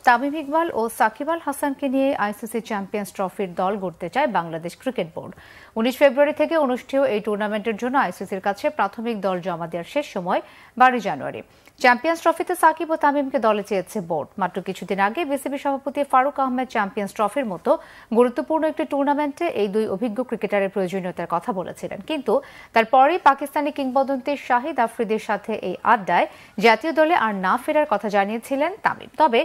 তামিম ইকবাল ও সাকিব আল হাসানকে নিয়ে ICC champions ট্রফির দল গড়তে চায় বাংলাদেশ ক্রিকেট বোর্ড। ১৯ ফেব্রুয়ারি থেকে অনুষ্ঠেয় এই টুর্নামেন্টের জন্য আইসিসির কাছে প্রাথমিক দল জমা দেওয়ার শেষ সময় ১২ জানুয়ারি। চ্যাম্পিয়ন্স ট্রফিতে সাকিব ও তামিমকে দলে চেয়েছে বোর্ড। মাত্র কিছুদিন আগে বিসিবি সভাপতি ফারুক আহমেদ চ্যাম্পিয়ন্স ট্রফির মতো গুরুত্বপূর্ণ একটি টুর্নামেন্টে এই দুই অভিজ্ঞ ক্রিকেটারের প্রয়োজনীয়তার কথা বলেছিলেন, কিন্তু তারপরেই পাকিস্তানি কিংবদন্তি শাহিদ আফ্রিদির সাথে এই আড্ডায় জাতীয় দলে আর না ফেরার কথা জানিয়েছিলেন তামিম। তবে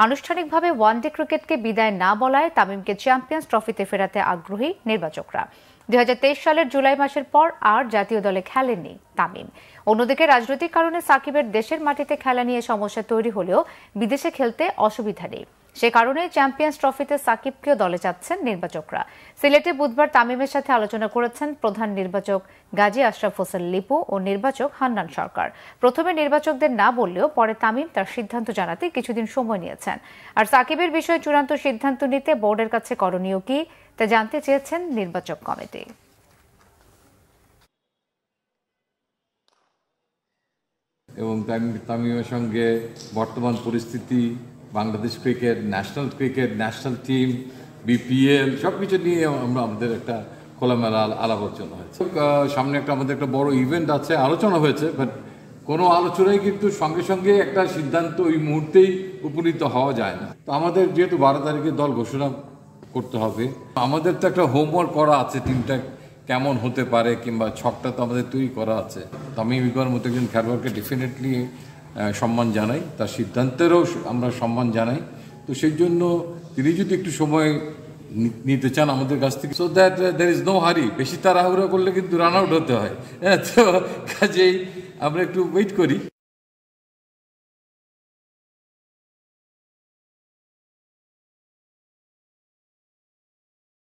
আনুষ্ঠানিকভাবে ওয়ানডে ক্রিকেটকে বিদায় না বলায় তামিমকে চ্যাম্পিয়ন্স ট্রফিতে ফেরাতে আগ্রহী নির্বাচকরা। ২০২৩ সালের জুলাই মাসের পর আর জাতীয় দলে খেলেননি তামিম। অন্যদিকে রাজনৈতিক কারণে সাকিবের দেশের মাটিতে খেলা নিয়ে সমস্যা তৈরি হলেও বিদেশে খেলতে অসুবিধা নেই। সে কারণে চ্যাম্পিয়ন্স ট্রফিতে সাকিবকেও দলে চাচ্ছেন নির্বাচকরা। সিলেটে বুধবার তামিমের সাথে আলোচনা করেছেন প্রধান নির্বাচক গাজী আশরাফ হোসেন লিপু ও নির্বাচক হান্নান সরকার। প্রথমে নির্বাচকদের না বললেও পরে তামিম তার সিদ্ধান্ত জানাতে কিছুদিন সময় নিয়েছেন। আর সাকিবের বিষয়ে চূড়ান্ত সিদ্ধান্ত নিতে বোর্ডের কাছে করণীয় কি তা জানতে চেয়েছেন নির্বাচক কমিটি। এবং তামিমের সঙ্গে বর্তমান পরিস্থিতি, Bangladesh cricket, national team, BPL সবকিছু নিয়ে আমাদের একটা খোলামেলা আলাপ আলোচনা হয়েছে। সামনে আমাদের একটা বড় ইভেন্ট আছে, আলোচনা হয়েছে, বাট কোনো আলোচনায় কিন্তু সঙ্গে সঙ্গে একটা সিদ্ধান্ত ওই মুহূর্তেই উপনীত হওয়া যায় না। তো আমাদের যেহেতু ১২ তারিখে দল ঘোষণা করতে হবে, আমাদের তো একটা হোমওয়ার্ক করা আছে, টিমটা কেমন হতে পারে কিংবা ছকটা তো আমাদের তৈরি করা আছে। তামিম ইকবালের মতো একজন খেলোয়াড়কে ডেফিনেটলি সম্মান জানাই, তার সিদ্ধান্তেরও আমরা সম্মান জানাই। তো সেই জন্য তিনি যদি একটু সময় নিতে চান আমাদের কাছ থেকে, so that there is no hurry. বেশি তাড়াহুড়ো করলে কিন্তু রান আউট হতে হয়। তো কাজেই আমরা একটু ওয়েট করি।